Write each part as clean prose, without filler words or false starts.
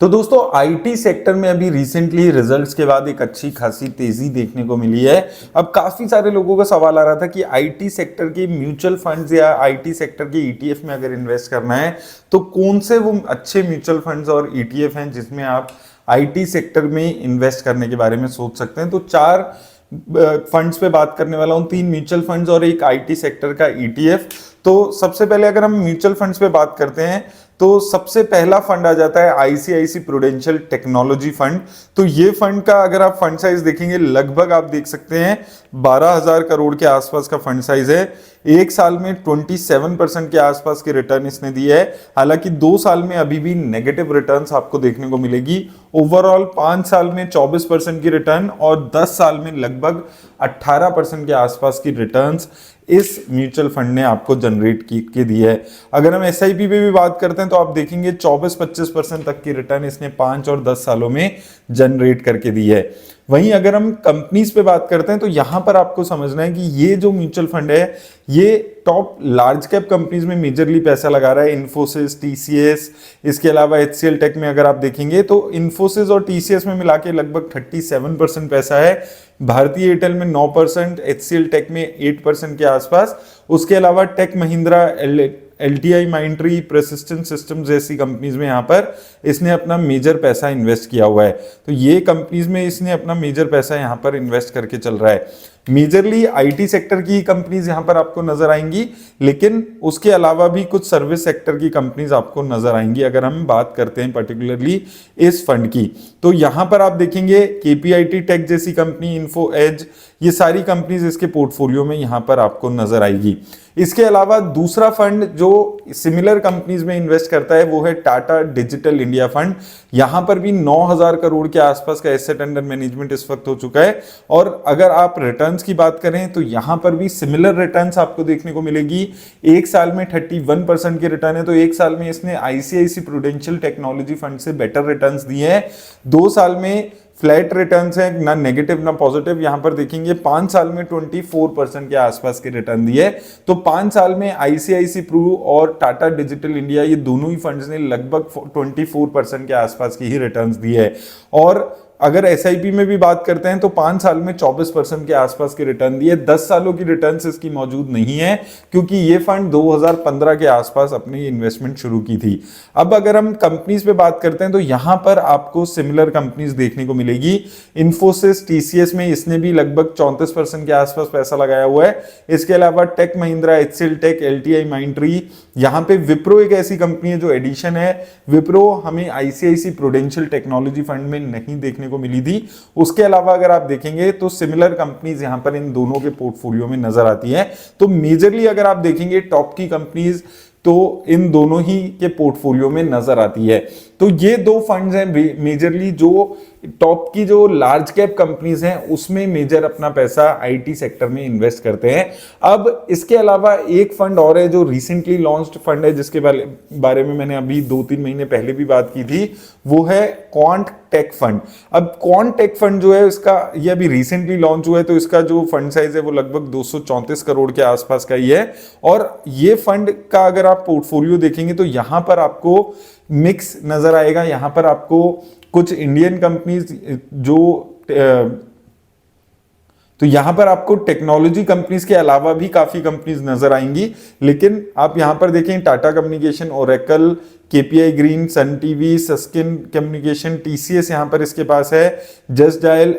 तो दोस्तों IT sector में अभी रिसेंटली रिजल्ट्स के बाद एक अच्छी खासी तेजी देखने को मिली है। अब काफी सारे लोगों का सवाल आ रहा था कि आईटी सेक्टर के म्यूचुअल फंड्स या आईटी सेक्टर के ईटीएफ में अगर इन्वेस्ट करना है तो कौन से वो अच्छे म्यूचुअल फंड्स और ईटीएफ हैं जिसमें आप आईटी सेक्टर में इन्वेस्ट करने के बारे में सोच सकते हैं। तो चार फंड्स पे बात करने वाला हूं, 3 म्यूचुअल फंड्स और एक आईटी सेक्टर का ईटीएफ। तो सबसे पहले अगर हम म्यूचुअल फंड्स पे बात करते हैं तो सबसे पहला फंड आ जाता है आईसीआईसी प्रूडेंशियल टेक्नोलॉजी फंड। तो ये फंड का अगर आप फंड साइज देखेंगे लगभग आप देख सकते हैं 12,000 करोड़ के आसपास का फंड साइज है। एक साल में 27% के आसपास के रिटर्न इसने दिए है। हालांकि 2 साल में अभी भी नेगेटिव रिटर्न्स आपको देखने को मिलेगी। ओवरऑल 5 साल में 24% की रिटर्न और 10 साल में लगभग 18% के आसपास की रिटर्न्स इस म्यूचुअल फंड ने आपको जनरेट के दिए है। अगर हम एसआईपी पे भी बात करते हैं तो आप देखेंगे 24-25% तक की रिटर्न इसने 5 और 10 सालों में जनरेट करके दी है। वहीं अगर हम कंपनीज पे बात करते हैं तो यहां पर आपको समझना है कि ये जो म्यूचुअल फंड है ये टॉप लार्ज कैप कंपनीज में मेजरली पैसा लगा रहा है। इन्फोसिस, टीसीएस, इसके अलावा एचसीएल टेक में अगर आप देखेंगे तो इन्फोसिस और टीसीएस में मिला के लगभग 37% पैसा है। भारतीय एयरटेल में 9%, एचसीएल टेक में 8% के आसपास। उसके अलावा Tech Mahindra, LTI Mindtree, Persistent System जैसी कंपनीज में यहां पर इसने अपना मेजर पैसा इन्वेस्ट किया हुआ है। तो ये कंपनीज में इसने अपना मेजर पैसा यहां पर इन्वेस्ट करके चल रहा है। मेजरली आईटी सेक्टर की कंपनीज यहां पर आपको नजर आएंगी, लेकिन उसके अलावा भी कुछ सर्विस सेक्टर की कंपनीज आपको नजर आएंगी अगर हम बात करते हैं पर्टिकुलरली इस फंड की। तो यहां पर आप देखेंगे केपीआईटी टेक जैसी कंपनी, इन्फो एज, ये सारी कंपनीज इसके पोर्टफोलियो में यहां पर आपको नजर आएगी। इसके अलावा दूसरा फंड जो सिमिलर कंपनीज में इन्वेस्ट करता है वो है टाटा डिजिटल इंडिया फंड। यहां पर भी 9,000 करोड़ के आसपास का एसेट अंडर मैनेजमेंट इस वक्त हो चुका है। और अगर आप रिटर्न्स की बात करें तो यहां पर भी सिमिलर रिटर्न्स आपको देखने को मिलेगी। एक साल में 31% की रिटर्न है। तो एक साल में इसने आईसीआईसी प्रूडेंशियल टेक्नोलॉजी फंड से बेटर रिटर्न्स दिए हैं। 2 साल में फ्लैट रिटर्न्स है, ना नेगेटिव ना पॉजिटिव। यहां पर देखेंगे 5 साल में 24% के आसपास के रिटर्न दिए। तो 5 साल में आईसीआईसी प्रू और टाटा डिजिटल इंडिया ये दोनों ही फंड्स ने लगभग 24% के आसपास की ही रिटर्न्स दिए है। और अगर एसआईपी में भी बात करते हैं तो 5 साल में 24% के आसपास की रिटर्न दिए। 10 सालों की रिटर्न्स इसकी मौजूद नहीं है क्योंकि ये फंड 2015 के आसपास अपनी इन्वेस्टमेंट शुरू की थी। अब अगर हम कंपनीज पे बात करते हैं तो यहां पर आपको सिमिलर कंपनीज देखने को मिलेगी। इन्फोसिस, टीसीएस में इसने भी लगभग 34% के आसपास पैसा लगाया हुआ है। इसके अलावा Tech Mahindra, HCL Tech, LTI Mindtree, यहां पे विप्रो एक ऐसी कंपनी है जो एडिशन है। विप्रो हमें आईसीआईसी प्रूडेंशियल टेक्नोलॉजी फंड में नहीं देखने को मिली थी। उसके अलावा अगर आप देखेंगे तो सिमिलर कंपनीज यहां पर इन दोनों के पोर्टफोलियो में नजर आती हैं। तो मेजरली अगर आप देखेंगे टॉप की कंपनीज तो इन दोनों ही के पोर्टफोलियो में नजर आती है। तो ये 2 फंड्स हैं मेजरली जो टॉप की जो लार्ज कैप कंपनीज हैं उसमें मेजर अपना पैसा आईटी सेक्टर में इन्वेस्ट करते हैं। अब इसके अलावा एक फंड और है जो रिसेंटली लॉन्च्ड फंड है जिसके बारे में मैंने अभी 2-3 महीने पहले भी बात की थी, वो है क्वांट टेक फंड। अब क्वांट टेक फंड जो है इसका ये अभी रिसेंटली लॉन्च हुआ है। तो इसका जो फंड साइज है वो लगभग 234 करोड़ के आसपास का ही है। और ये फंड का अगर आप पोर्टफोलियो देखेंगे तो यहां पर आपको मिक्स नजर आएगा। यहां पर आपको कुछ इंडियन कंपनीज तो यहां पर आपको टेक्नोलॉजी कंपनीज के अलावा भी काफी कंपनीज नजर आएंगी। लेकिन आप यहां पर देखें Tata communication, Oracle, KPI Green, Sun TV, Sasken communication, TCS यहां पर इसके पास है, Just Dial,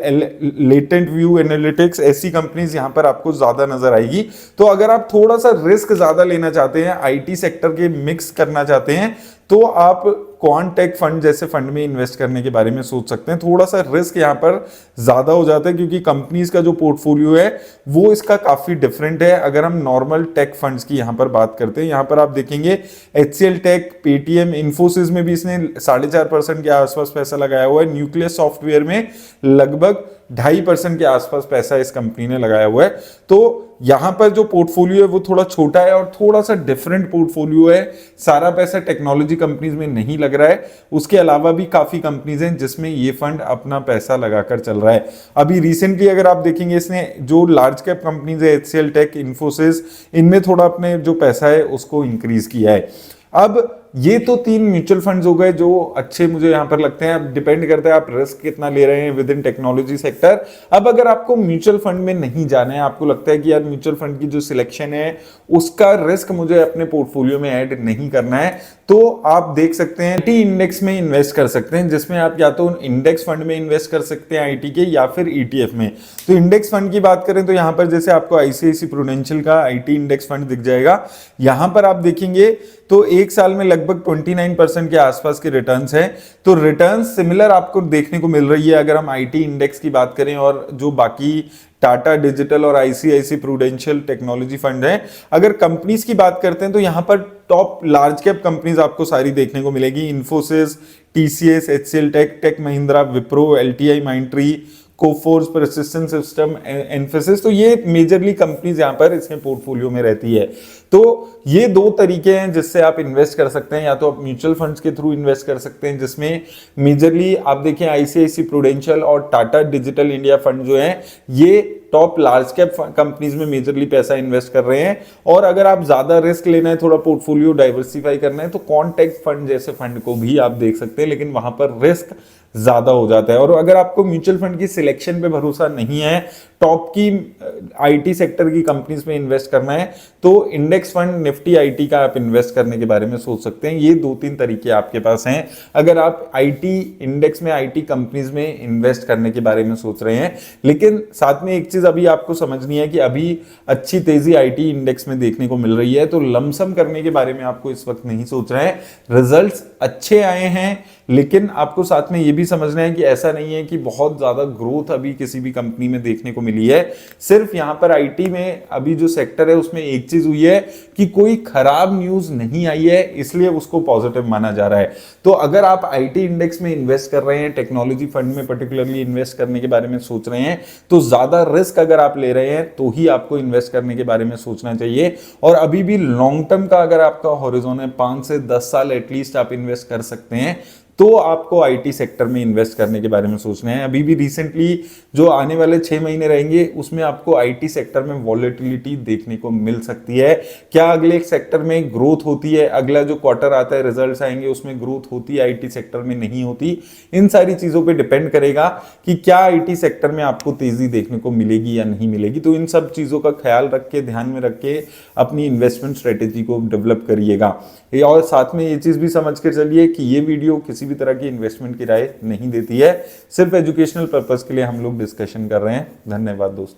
Latent View analytics, ऐसी कंपनीज यहां पर आपको ज्यादा नजर आएगी। तो अगर आप थोड़ा सा रिस्क ज्यादा लेना चाहते हैं, आईटी सेक्टर के मिक्स करना चाहते हैं तो आप क्वांट टेक फंड जैसे फंड में इन्वेस्ट करने के बारे में सोच सकते हैं। थोड़ा सा रिस्क यहां पर ज्यादा हो जाता है क्योंकि कंपनीज का जो पोर्टफोलियो है वो इसका काफी डिफरेंट है। अगर हम नॉर्मल टेक फंड्स की यहां पर बात करते हैं, यहां पर आप देखेंगे एचसीएल टेक, पेटीएम, इन्फोसिस में भी इसने 4.5% के आसपास पैसा लगाया हुआ है। न्यूक्लियस सॉफ्टवेयर में लगभग 2.5% के आसपास पैसा इस कंपनी ने लगाया हुआ है। तो यहां पर जो पोर्टफोलियो है वो थोड़ा छोटा है और थोड़ा सा डिफरेंट पोर्टफोलियो है। सारा पैसा टेक्नोलॉजी कंपनीज में नहीं लग रहा है। उसके अलावा भी काफी कंपनीज हैं जिसमें ये फंड अपना पैसा लगाकर चल रहा है। अभी रिसेंटली अगर आप देखेंगे इसने जो लार्ज कैप कंपनीज है एचसीएल टेक, इन्फोसिस, इनमें थोड़ा अपने जो पैसा है उसको इंक्रीज किया है। अब ये तो 3 म्यूचुअल फंड्स हो गए जो अच्छे मुझे यहाँ पर लगते हैं। अब डिपेंड करता है आप रिस्क कितना ले रहे हैं विद इन टेक्नोलॉजी सेक्टर। अब अगर आपको म्यूचुअल फंड में नहीं जाना है, आपको लगता है कि यार म्यूचुअल फंड की जो सिलेक्शन है उसका रिस्क मुझे अपने पोर्टफोलियो में ऐड नहीं करना है, तो आप देख सकते हैं आईटी इंडेक्स में इन्वेस्ट कर सकते हैं, जिसमें आप या तो इंडेक्स फंड में इन्वेस्ट कर सकते हैं आईटी के, या फिर ईटीएफ में। तो इंडेक्स फंड की बात करें तो यहाँ पर जैसे आपको आईसीआईसी प्रूडेंशियल का आईटी इंडेक्स फंड दिख जाएगा। यहाँ पर आप देखेंगे तो एक साल में लगभग 29% के आसपास के रिटर्न्स हैं। तो रिटर्न्स सिमिलर आपको देखने को मिल रही है अगर हम आईटी इंडेक्स की बात करें, और जो बाकी टाटा डिजिटल और आईसीआईसी प्रूडेंशियल टेक्नोलॉजी फंड है। अगर कंपनीज की बात करते हैं तो यहां पर टॉप लार्ज कैप कंपनीज आपको सारी देखने को मिलेगी, Infosys, TCS, HCL Tech, Tech Mahindra, Wipro, LTI, Mindtree, Coforge, Persistent System, Mphasis. तो ये मेजरली कंपनीज यहां पर इसके पोर्टफोलियो में रहती है। तो ये 2 तरीके हैं जिससे आप इन्वेस्ट कर सकते हैं, या तो आप म्यूचुअल फंड्स के थ्रू इन्वेस्ट कर सकते हैं जिसमें मेजरली आप देखें आईसीआईसी प्रूडेंशियल और टाटा डिजिटल इंडिया फंड जो है ये टॉप लार्ज कैप कंपनीज में मेजरली पैसा इन्वेस्ट कर रहे हैं। और अगर आप ज्यादा रिस्क लेना है, थोड़ा पोर्टफोलियो डाइवर्सिफाई करना है, तो कॉन्टेक्ट फंड जैसे फंड को भी आप देख सकते हैं, लेकिन वहां पर रिस्क ज्यादा हो जाता है। और अगर आपको म्यूचुअल फंड की सिलेक्शन पे भरोसा नहीं है, टॉप की आईटी सेक्टर की कंपनीज में इन्वेस्ट करना है, तो इंडेक्स फंड निफ्टी आईटी का आप इन्वेस्ट करने के बारे में सोच सकते हैं। ये 2-3 तरीके आपके पास हैं अगर आप आईटी इंडेक्स में आईटी कंपनीज में इन्वेस्ट करने के बारे में सोच रहे हैं। लेकिन साथ में एक चीज अभी आपको समझनी है कि अभी अच्छी तेजी आईटी इंडेक्स में देखने को मिल रही है, तो लमसम करने के बारे में आपको इस वक्त नहीं सोच रहे हैं। रिजल्ट्स अच्छे आए हैं, लेकिन आपको साथ में यह भी समझना है कि ऐसा नहीं है कि बहुत ज्यादा ग्रोथ अभी किसी भी कंपनी में देखने को मिली है। सिर्फ यहां पर आईटी में अभी जो सेक्टर है उसमें एक चीज हुई है कि कोई खराब न्यूज नहीं आई है, इसलिए उसको पॉजिटिव माना जा रहा है। तो अगर आप आईटी इंडेक्स में इन्वेस्ट कर रहे हैं, टेक्नोलॉजी फंड में पर्टिकुलरली इन्वेस्ट करने के बारे में सोच रहे हैं, तो ज्यादा रिस्क अगर आप ले रहे हैं तो ही आपको इन्वेस्ट करने के बारे में सोचना चाहिए। और अभी भी लॉन्ग टर्म का अगर आपका हॉरिजॉन है 5 से 10 साल एटलीस्ट आप इन्वेस्ट कर सकते हैं, तो आपको आईटी सेक्टर में इन्वेस्ट करने के बारे में सोचना है। अभी भी रिसेंटली जो आने वाले 6 महीने रहेंगे उसमें आपको आईटी सेक्टर में वॉलेटिलिटी देखने को मिल सकती है। क्या अगले सेक्टर में ग्रोथ होती है, अगला जो क्वार्टर आता है रिजल्ट्स आएंगे उसमें ग्रोथ होती है, आईटी सेक्टर में नहीं होती, इन सारी चीजों पे डिपेंड करेगा कि क्या आईटी सेक्टर में आपको तेजी देखने को मिलेगी या नहीं मिलेगी। तो इन सब चीजों का ख्याल रख के, ध्यान में रख के अपनी इन्वेस्टमेंट स्ट्रेटेजी को डेवलप करिएगा। और साथ में ये चीज भी समझ के चलिए कि ये वीडियो किसी भी तरह की इन्वेस्टमेंट की राय नहीं देती है, सिर्फ एजुकेशनल पर्पस के लिए हम लोग डिस्कशन कर रहे हैं। धन्यवाद दोस्तों।